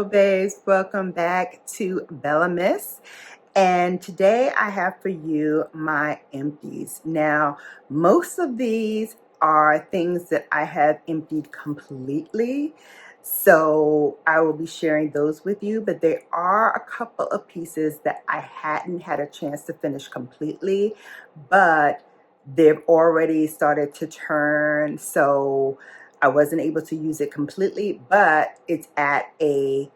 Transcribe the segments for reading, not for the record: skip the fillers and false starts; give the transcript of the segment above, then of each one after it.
babes, welcome back to BELLAmas, and today I have for you my empties. Now, most of these are things that I have emptied completely, so I will be sharing those with you, but there are a couple of pieces that I hadn't had a chance to finish completely, but they've already started to turn, so I wasn't able to use it completely, but it's at a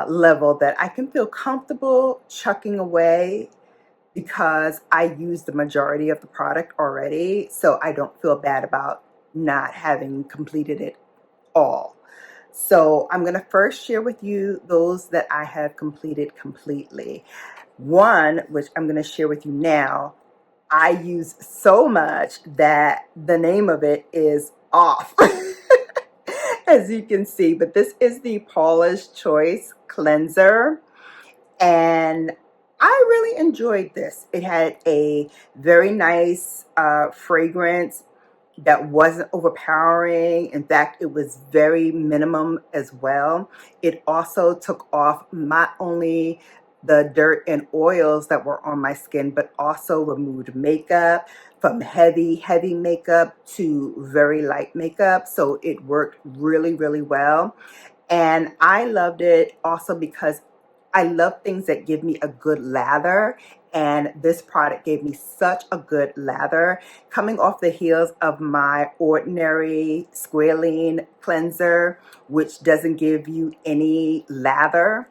level that I can feel comfortable chucking away because I use the majority of the product already, so I don't feel bad about not having completed it all. So I'm going to first share with you those that I have completed completely. One, which I'm going to share with you now, I use so much that the name of it is off. As you can see, but this is the Paula's Choice Cleanser, and I really enjoyed this. It had a very nice fragrance that wasn't overpowering. In fact, it was very minimum as well. It also took off not only the dirt and oils that were on my skin, but also removed makeup, from heavy makeup to very light makeup. So it worked really well. And I loved it also because I love things that give me a good lather, and this product gave me such a good lather. Coming off the heels of my ordinary squalene cleanser, which doesn't give you any lather,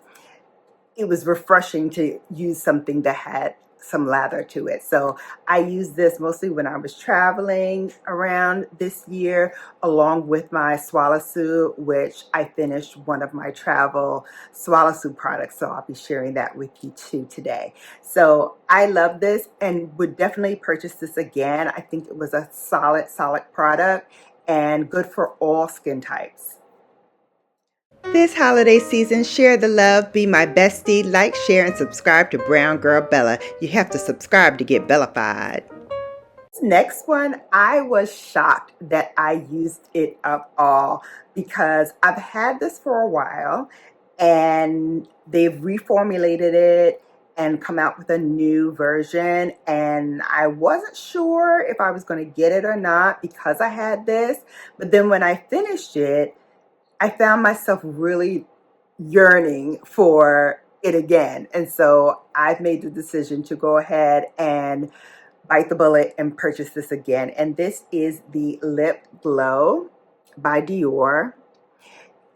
it was refreshing to use something that had some lather to it. So I used this mostly when I was traveling around this year, along with my Swallow, which I finished one of my travel Swallow products. So I'll be sharing that with you too today. So I love this and would definitely purchase this again. I think it was a solid product and good for all skin types. This holiday season, share the love, be my bestie, like, share, and subscribe to Brown Girl Bella. You have to subscribe to get Bellafied. Next one, I was shocked that I used it up all because I've had this for a while and they've reformulated it and come out with a new version, and I wasn't sure if I was going to get it or not because I had this, but then when I finished it, I found myself really yearning for it again. And so I've made the decision to go ahead and bite the bullet and purchase this again. And this is the Lip Glow by Dior.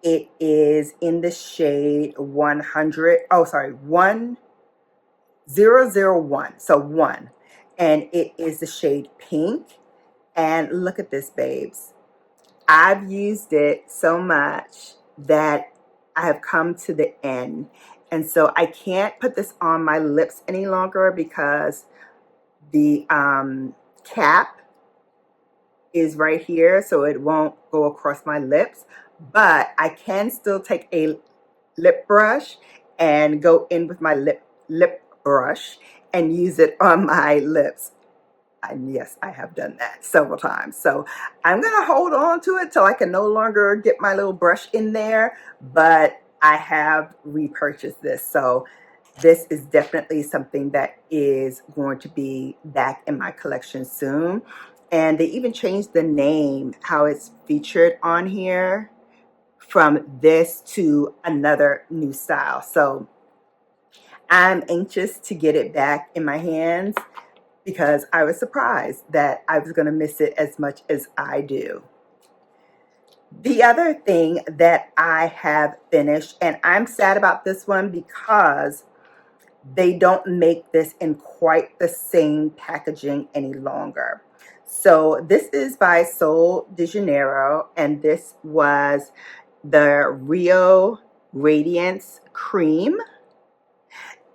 It is in the shade 1001. So 1. And it is the shade pink. And look at this, babes. I've used it so much that I have come to the end. And so I can't put this on my lips any longer because the cap is right here, so it won't go across my lips. But I can still take a lip brush and go in with my lip brush and use it on my lips. And yes, I have done that several times. So I'm going to hold on to it till I can no longer get my little brush in there. But I have repurchased this. So this is definitely something that is going to be back in my collection soon. And they even changed the name, how it's featured on here, from this to another new style. So I'm anxious to get it back in my hands, because I was surprised that I was going to miss it as much as I do. The other thing that I have finished, and I'm sad about this one because they don't make this in quite the same packaging any longer. So this is by Sol de Janeiro, and this was the Rio Radiance Cream.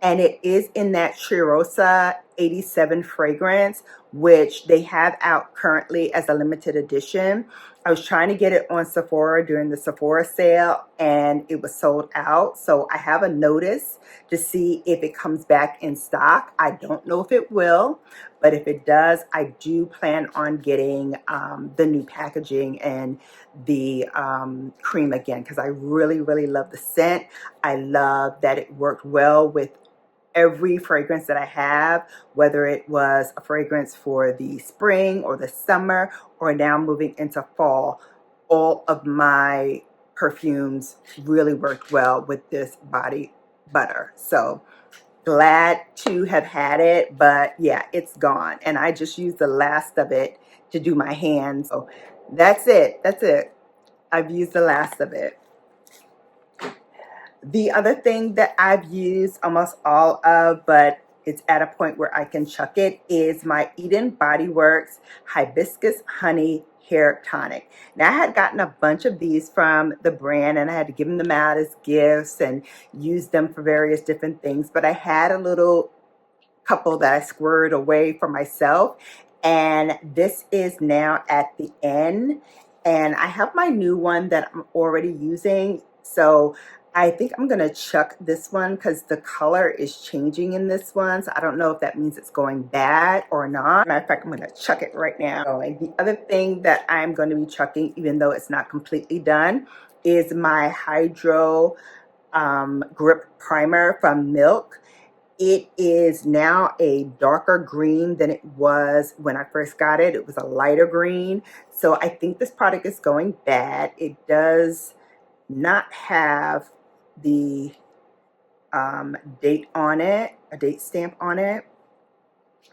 And it is in that Cheirosa 87 fragrance, which they have out currently as a limited edition. I was trying to get it on Sephora during the Sephora sale and it was sold out. So I have a notice to see if it comes back in stock. I don't know if it will, but if it does, I do plan on getting the new packaging and the cream again, because I really, really love the scent. I love that it worked well with every fragrance that I have, whether it was a fragrance for the spring or the summer or now moving into fall. All of my perfumes really worked well with this body butter. So glad to have had it, but yeah, it's gone. And I just used the last of it to do my hands. So that's it. That's it. I've used the last of it. The other thing that I've used almost all of, but it's at a point where I can chuck it, is my Eden Body Works Hibiscus Honey Hair Tonic. Now, I had gotten a bunch of these from the brand and I had to give them out as gifts and use them for various different things, but I had a little couple that I squirted away for myself, and this is now at the end, and I have my new one that I'm already using, so I think I'm gonna chuck this one because the color is changing in this one. So I don't know if that means it's going bad or not. Matter of fact, I'm gonna chuck it right now. And the other thing that I'm going to be chucking, even though it's not completely done, is my Hydro Grip Primer from Milk. It is now a darker green than it was when I first got it. It was a lighter green. So I think this product is going bad. It does not have the date on it, a date stamp on it,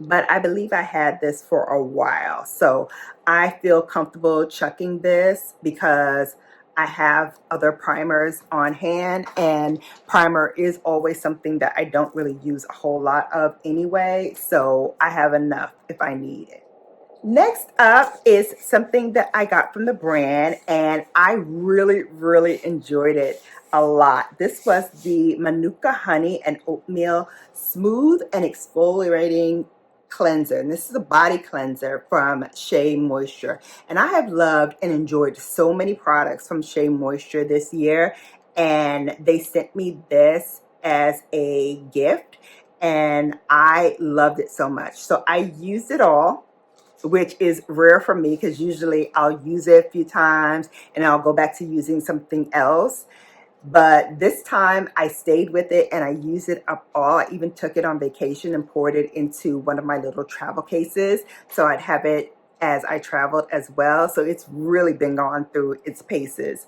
but I believe I had this for a while. So I feel comfortable chucking this because I have other primers on hand, and primer is always something that I don't really use a whole lot of anyway. So I have enough if I need it. Next up is something that I got from the brand, and I really, really enjoyed it a lot. This was the Manuka Honey and Oatmeal Smooth and Exfoliating Cleanser. And this is a body cleanser from SunYaY Moisture. And I have loved and enjoyed so many products from SunYaY Moisture this year. And they sent me this as a gift, and I loved it so much. So I used it all, which is rare for me because usually I'll use it a few times and I'll go back to using something else. But this time I stayed with it and I used it up all. I even took it on vacation and poured it into one of my little travel cases, so I'd have it as I traveled as well. So it's really been gone through its paces.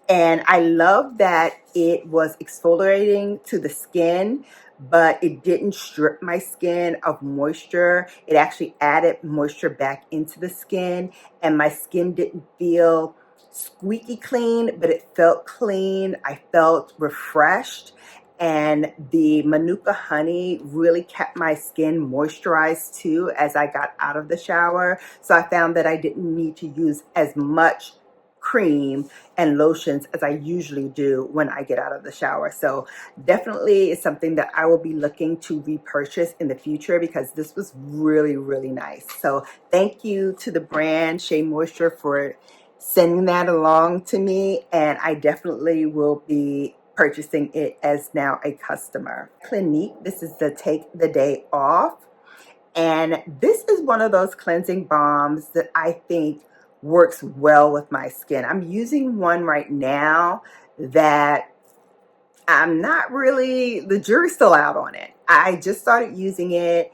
And I love that it was exfoliating to the skin, but it didn't strip my skin of moisture. It actually added moisture back into the skin, and my skin didn't feel squeaky clean, but it felt clean. I felt refreshed, and the Manuka honey really kept my skin moisturized too as I got out of the shower. So I found that I didn't need to use as much cream and lotions as I usually do when I get out of the shower. So definitely it's something that I will be looking to repurchase in the future because this was really, really nice. So thank you to the brand SunYaY Moisture for sending that along to me, and I definitely will be purchasing it as now a customer. Clinique, this is the Take the Day Off, and this is one of those cleansing balms that I think works well with my skin. I'm using one right now that I'm not really, the jury's still out on it. I just started using it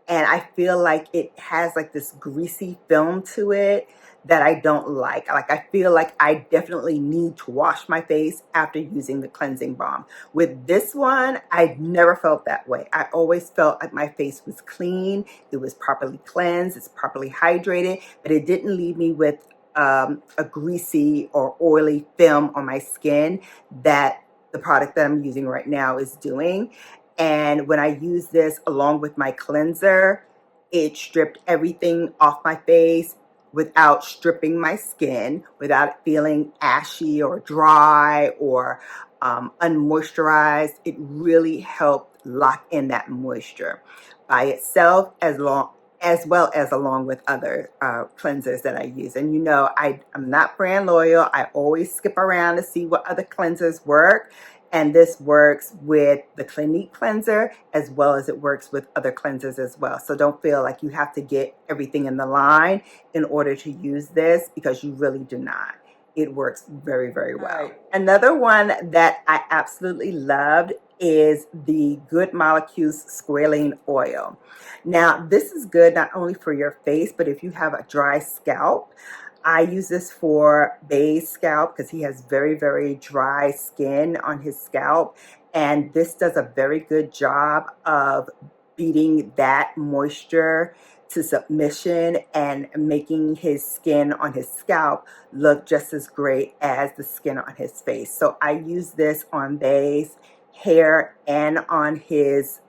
and I feel like it has like this greasy film to it that I don't like. Like I feel like I definitely need to wash my face after using the cleansing balm. With this one, I never felt that way. I always felt like my face was clean, it was properly cleansed, it's properly hydrated, but it didn't leave me with a greasy or oily film on my skin that the product that I'm using right now is doing. And when I use this along with my cleanser, it stripped everything off my face without stripping my skin, without it feeling ashy or dry or unmoisturized. It really helped lock in that moisture by itself, as well as along with other cleansers that I use. And you know, I'm not brand loyal. I always skip around to see what other cleansers work. And this works with the Clinique cleanser as well as it works with other cleansers as well. So don't feel like you have to get everything in the line in order to use this, because you really do not. It works very, very well. Right. Another one that I absolutely loved is the Good Molecules Squalene Oil. Now, this is good not only for your face, but if you have a dry scalp. I use this for Bay's scalp because he has very, very dry skin on his scalp. And this does a very good job of beating that moisture to submission and making his skin on his scalp look just as great as the skin on his face. So I use this on Bay's hair and on his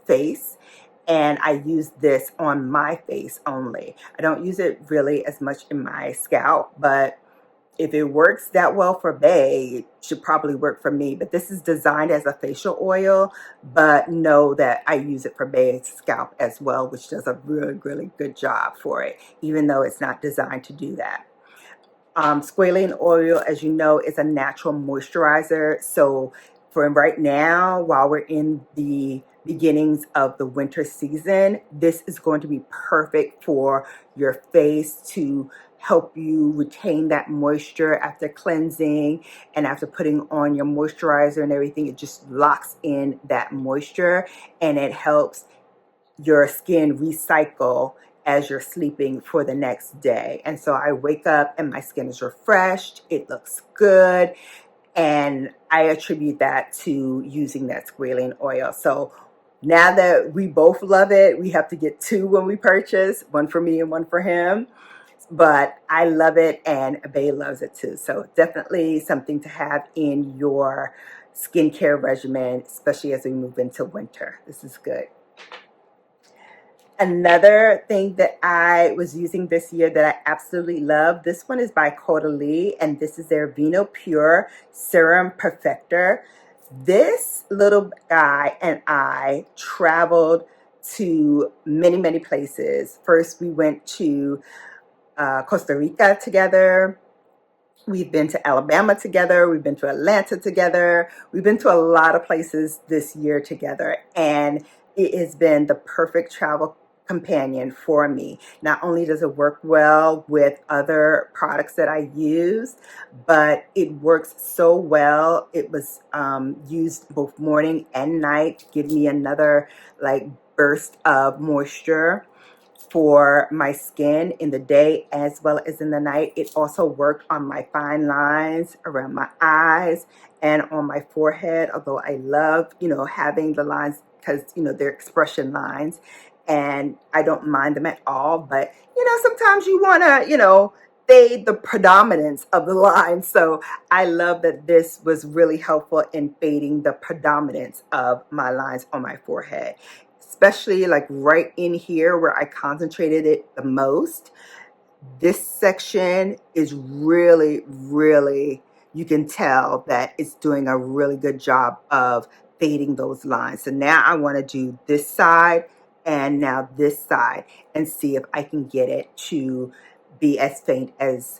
face. And I use this on my face only. I don't use it really as much in my scalp, but if it works that well for Bay, it should probably work for me. But this is designed as a facial oil, but know that I use it for Bay's scalp as well, which does a really, really good job for it, even though it's not designed to do that. Squalene oil, as you know, is a natural moisturizer. So for right now, while we're in the beginnings of the winter season, this is going to be perfect for your face to help you retain that moisture after cleansing and after putting on your moisturizer and everything. It just locks in that moisture and it helps your skin recycle as you're sleeping for the next day. And so I wake up and my skin is refreshed, it looks good, and I attribute that to using that squalene oil. So now that we both love it, we have to get two when we purchase, one for me and one for him. But I love it and Bay loves it too. So definitely something to have in your skincare regimen, especially as we move into winter. This is good. Another thing that I was using this year that I absolutely love, this one is by Caudalie, and this is their Vino Pure Serum Perfector. This little guy and I traveled to many, many places. First, we went to Costa Rica together. We've been to Alabama together. We've been to Atlanta together. We've been to a lot of places this year together, and it has been the perfect travel companion for me. Not only does it work well with other products that I use, but it works so well. It was used both morning and night to give me another like burst of moisture for my skin in the day as well as in the night. It also worked on my fine lines around my eyes and on my forehead, although I love, having the lines because, they're expression lines and I don't mind them at all. But, sometimes you want to, fade the predominance of the line. So I love that this was really helpful in fading the predominance of my lines on my forehead, especially like right in here where I concentrated it the most. This section is really, really, you can tell that it's doing a really good job of fading those lines. So now I want to do this side and now this side and see if I can get it to be as faint as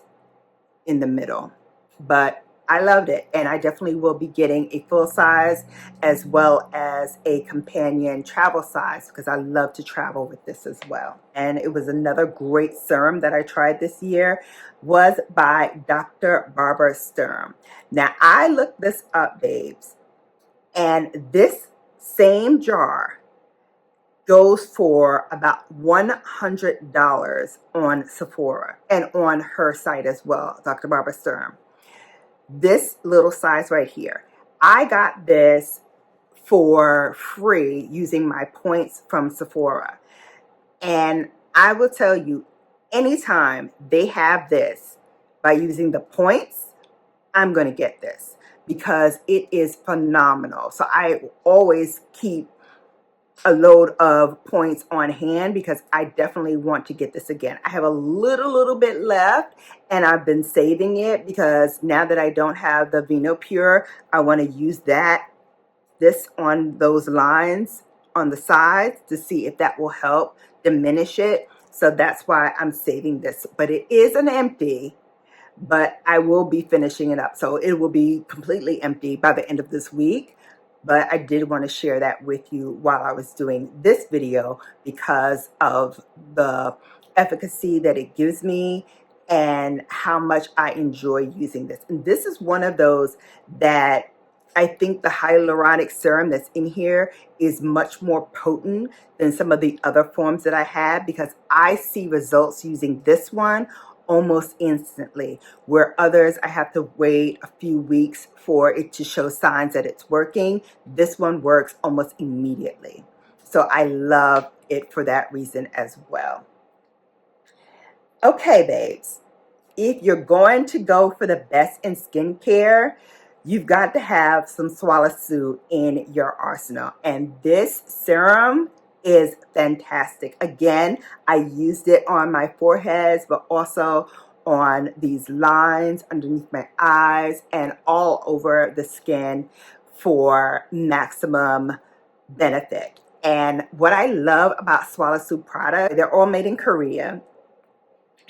in the middle. But I loved it, and I definitely will be getting a full size as well as a companion travel size because I love to travel with this as well. And it was another great serum that I tried this year, was by Dr. Barbara Sturm. Now, I looked this up, babes, and this same jar goes for about $100 on Sephora and on her site as well, Dr. Barbara Sturm. This little size right here, I got this for free using my points from Sephora. And I will tell you, anytime they have this by using the points, I'm going to get this because it is phenomenal. So I always keep a load of points on hand because I definitely want to get this again. I have a little bit left and I've been saving it because now that I don't have the Vino Pure, I want to use that this on those lines on the sides to see if that will help diminish it. So that's why I'm saving this. But it is an empty, but I will be finishing it up. So it will be completely empty by the end of this week. But I did want to share that with you while I was doing this video because of the efficacy that it gives me and how much I enjoy using this. And this is one of those that I think the hyaluronic serum that's in here is much more potent than some of the other forms that I have, because I see results using this one almost instantly, where others I have to wait a few weeks for it to show signs that it's working. This one works almost immediately. So I love it for that reason as well. Okay, babes, if you're going to go for the best in skincare, you've got to have some SunYaY in your arsenal. And this serum is fantastic. Again, I used it on my foreheads, but also on these lines underneath my eyes and all over the skin for maximum benefit. And what I love about SunYaY products, they're all made in Korea.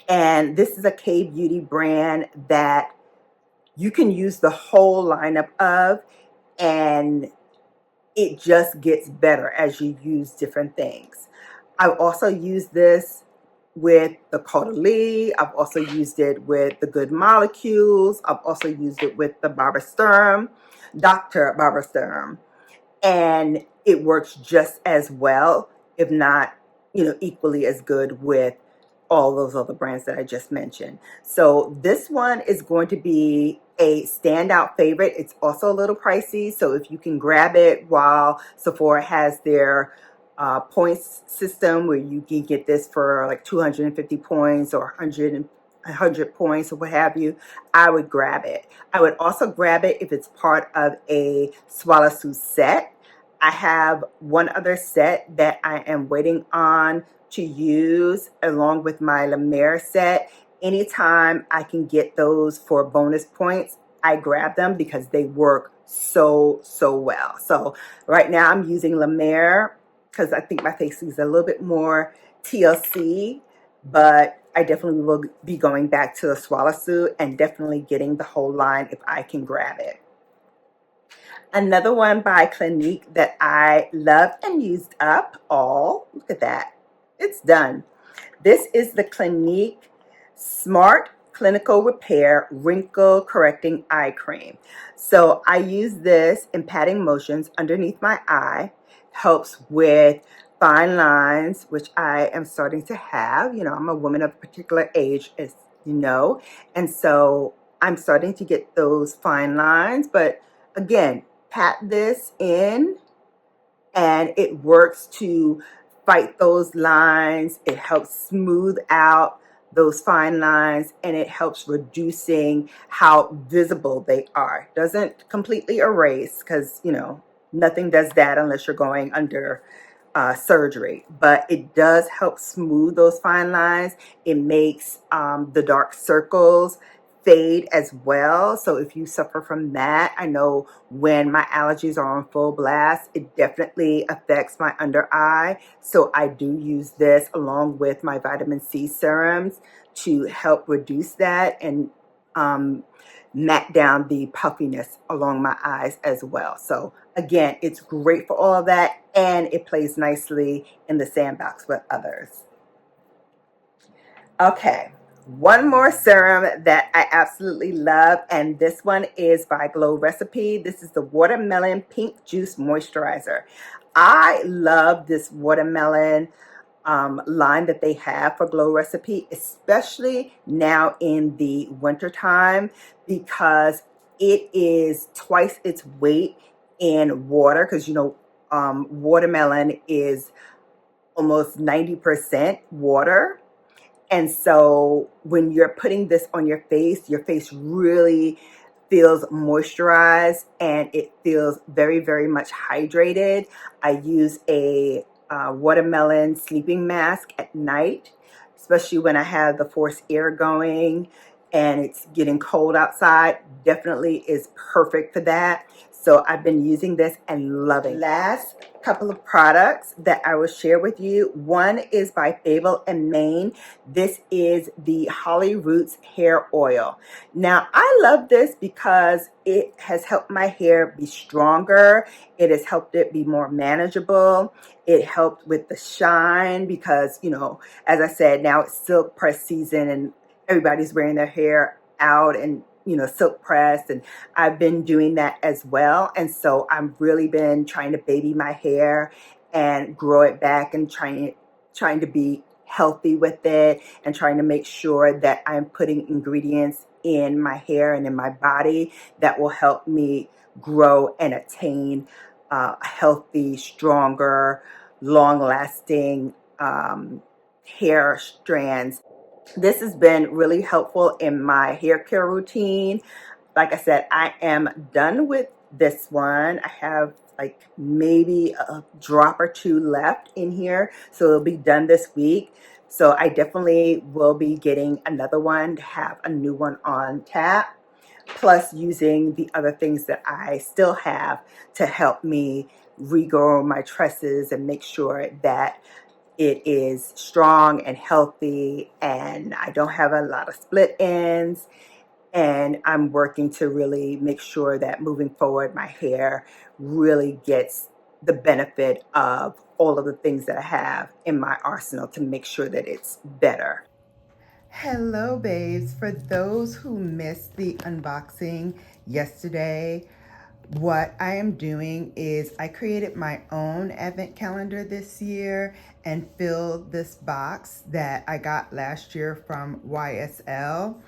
And this is a K-beauty brand that you can use the whole lineup of, and it just gets better as you use different things. I've also used this with the Caudalie. I've also used it with the Good Molecules. I've also used it with the Barbara Sturm, Dr. Barbara Sturm. And it works just as well, if not, equally as good with all those other brands that I just mentioned. So this one is going to be a standout favorite. It's also a little pricey, so if you can grab it while Sephora has their points system where you can get this for like 250 points or 100 points or what have you, I would grab it. I would also grab it if it's part of a SunYaY set. I have one other set that I am waiting on to use along with my La Mer set. Anytime I can get those for bonus points, I grab them because they work so well. So right now I'm using La Mer because I think my face is a little bit more TLC, but I definitely will be going back to the SunYaY and definitely getting the whole line if I can grab it. Another one by Clinique that I loved and used up all. Look at that. It's done. This is the Clinique Smart Clinical Repair Wrinkle Correcting Eye Cream. So I use this in patting motions underneath my eye. Helps with fine lines, which I am starting to have. I'm a woman of a particular age, as you know. And so I'm starting to get those fine lines. But again, pat this in and it works to fight those lines. It helps smooth out those fine lines, and it helps reducing how visible they are. Doesn't completely erase, because nothing does that unless you're going under surgery, but it does help smooth those fine lines. It makes the dark circles fade as well. So if you suffer from that, I know when my allergies are on full blast, it definitely affects my under eye. So I do use this along with my vitamin C serums to help reduce that and mat down the puffiness along my eyes as well. So again, it's great for all of that, and it plays nicely in the sandbox with others. Okay, one more serum that I absolutely love, and this one is by Glow Recipe. This is the Watermelon Pink Juice Moisturizer. I love this watermelon line that they have for Glow Recipe, especially now in the winter time, because it is twice its weight in water, because watermelon is almost 90% water. And so when you're putting this on your face really feels moisturized and it feels very much hydrated. I use a watermelon sleeping mask at night, especially when I have the forced air going and it's getting cold outside. Definitely is perfect for that. So I've been using this and loving. Last couple of products that I will share with you. One is by Fable and Maine. This is the Holly Roots hair oil. Now I love this because it has helped my hair be stronger. It has helped it be more manageable. It helped with the shine because, you know, as I said, now it's silk press season and everybody's wearing their hair out and, you know, silk pressed, and I've been doing that as well. And so I've really been trying to baby my hair and grow it back and trying to be healthy with it and trying to make sure that I'm putting ingredients in my hair and in my body that will help me grow and attain healthy, stronger, long-lasting hair strands. This has been really helpful in my hair care routine. Like I said, I am done with this one. I have like maybe a drop or two left in here, so it'll be done this week. So I definitely will be getting another one to have a new one on tap, plus using the other things that I still have to help me regrow my tresses and make sure that it is strong and healthy and I don't have a lot of split ends. And I'm working to really make sure that moving forward, my hair really gets the benefit of all of the things that I have in my arsenal to make sure that it's better. Hello, babes. For those who missed the unboxing yesterday, what I am doing is I created my own advent calendar this year and filled this box that I got last year from YSL.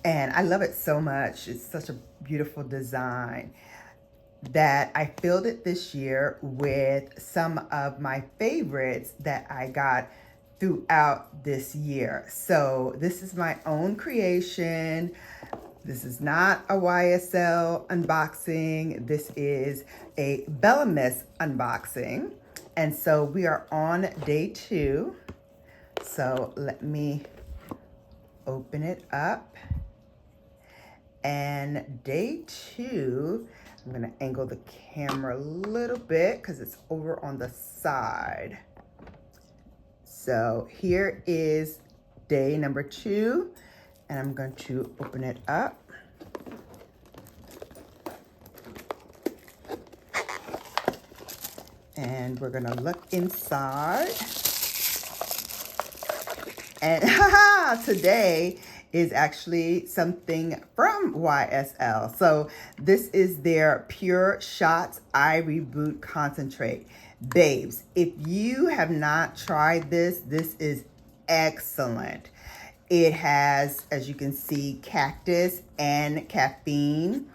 And I love it so much. It's such a beautiful design that I filled it this year with some of my favorites that I got throughout this year. So this is my own creation. This is not a YSL unboxing. This is a BELLAmas unboxing. And so we are on day 2. So let me open it up. And day 2, I'm gonna angle the camera a little bit because it's over on the side. So here is day number 2. And I'm going to open it up. And we're gonna look inside. And today is actually something from YSL. So this is their Pure Shots Eye Reboot Concentrate. Babes, if you have not tried this, this is excellent. It has, as you can see, cactus and caffeine,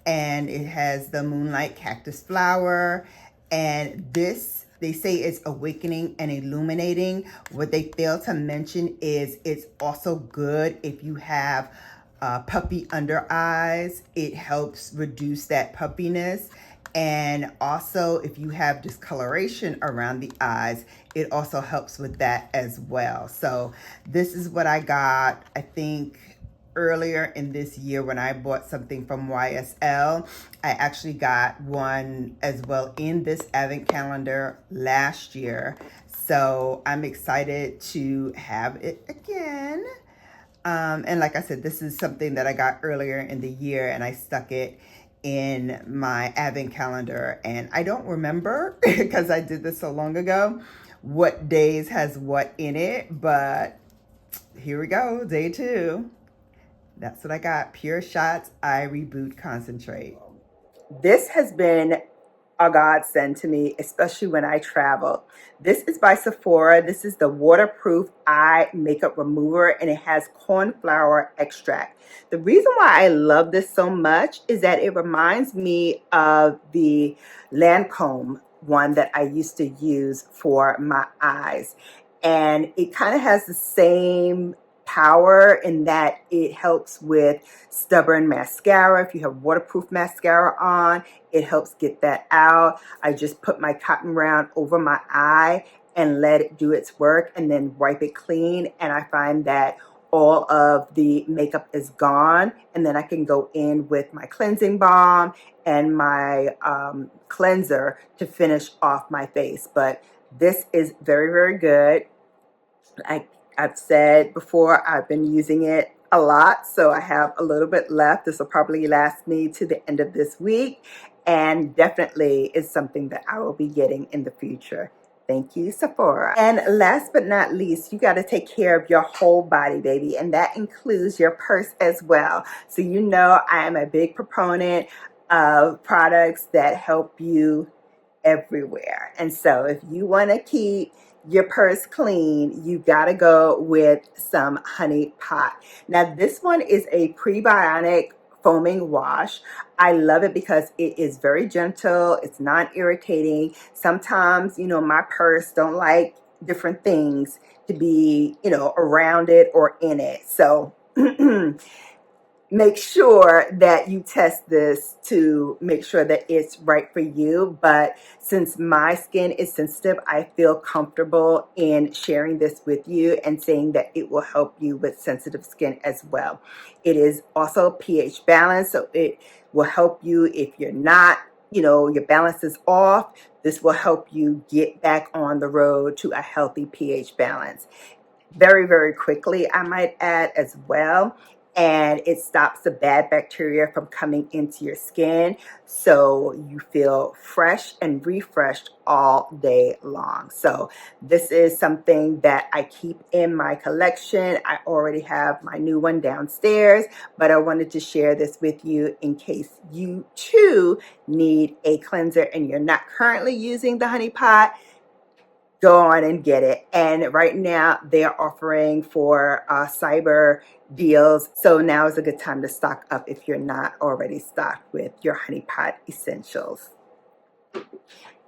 and it has the moonlight cactus flower. And this, they say it's awakening and illuminating. What they fail to mention is it's also good if you have puppy under eyes. It helps reduce that puppiness. And also if you have discoloration around the eyes, it also helps with that as well. So this is what I got, I think, earlier in this year when I bought something from YSL. I actually got one as well in this advent calendar last year. So I'm excited to have it again. And like I said, this is something that I got earlier in the year and I stuck it in my advent calendar, and I don't remember because I did this so long ago what days has what in it, but here we go, day 2. That's what I got, Pure Shots Eye Reboot Concentrate. This has been a godsend to me, especially when I travel. This is by Sephora. This is the waterproof eye makeup remover, and it has cornflower extract. The reason why I love this so much is that it reminds me of the Lancome one that I used to use for my eyes. And it kind of has the same power in that it helps with stubborn mascara. If you have waterproof mascara on, it helps get that out. I just put my cotton round over my eye and let it do its work and then wipe it clean. And I find that all of the makeup is gone, and then I can go in with my cleansing balm and my cleanser to finish off my face. But this is very, very good. I've said before, I've been using it a lot, so I have a little bit left. This will probably last me to the end of this week, and definitely is something that I will be getting in the future. Thank you, Sephora. And last but not least, you got to take care of your whole body, baby, and that includes your purse as well. So you know I am a big proponent of products that help you everywhere. And so if you want to keep your purse clean, you got to go with some honey pot. Now this one is a prebiotic foaming wash. I love it because it is very gentle. It's non-irritating. Sometimes, you know, my purse don't like different things to be, you know, around it or in it. So make sure that you test this to make sure that it's right for you. But since my skin is sensitive, I feel comfortable in sharing this with you and saying that it will help you with sensitive skin as well. It is also pH balanced, so it will help you if you're not, you know, your balance is off. This will help you get back on the road to a healthy pH balance. Very, very quickly, I might add as well. And it stops the bad bacteria from coming into your skin, so you feel fresh and refreshed all day long. So this is something that I keep in my collection. I already have my new one downstairs, but I wanted to share this with you in case you too need a cleanser and you're not currently using the honey pot. Go on and get it. And right now they're offering for cyber deals. So now is a good time to stock up if you're not already stocked with your honey pot essentials.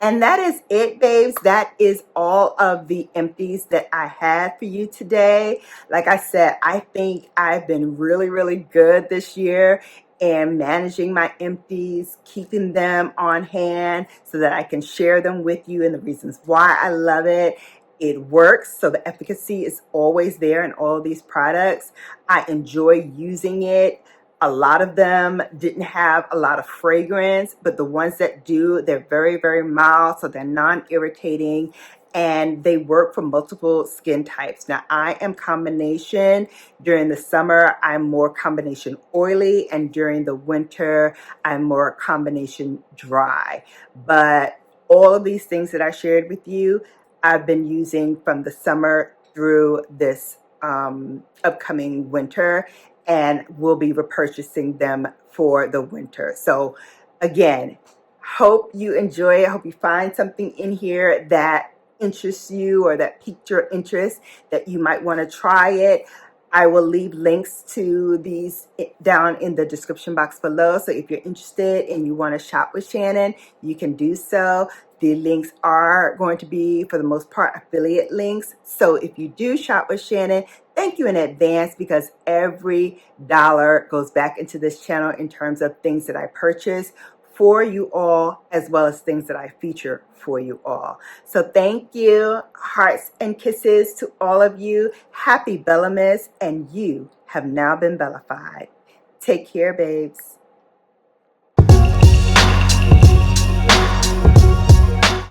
And that is it, babes. That is all of the empties that I had for you today. Like I said, I think I've been really, really good this year in managing my empties, keeping them on hand so that I can share them with you and the reasons why I love it. It works, so the efficacy is always there in all of these products. I enjoy using it. A lot of them didn't have a lot of fragrance, but the ones that do, they're very, very mild, so they're non-irritating, and they work for multiple skin types. Now, I am combination. During the summer, I'm more combination oily, and during the winter, I'm more combination dry. But all of these things that I shared with you, I've been using from the summer through this upcoming winter, and we'll be repurchasing them for the winter. So again, hope you enjoy it. I hope you find something in here that interests you or that piqued your interest, that you might want to try it. I will leave links to these down in the description box below. So if you're interested and you want to shop with Shannon, you can do so. The links are going to be, for the most part, affiliate links. So if you do shop with Shannon, thank you in advance, because every dollar goes back into this channel in terms of things that I purchase for you all, as well as things that I feature for you all. So thank you. Hearts and kisses to all of you. Happy BELLAmas, and you have now been bellafied. Take care, babes.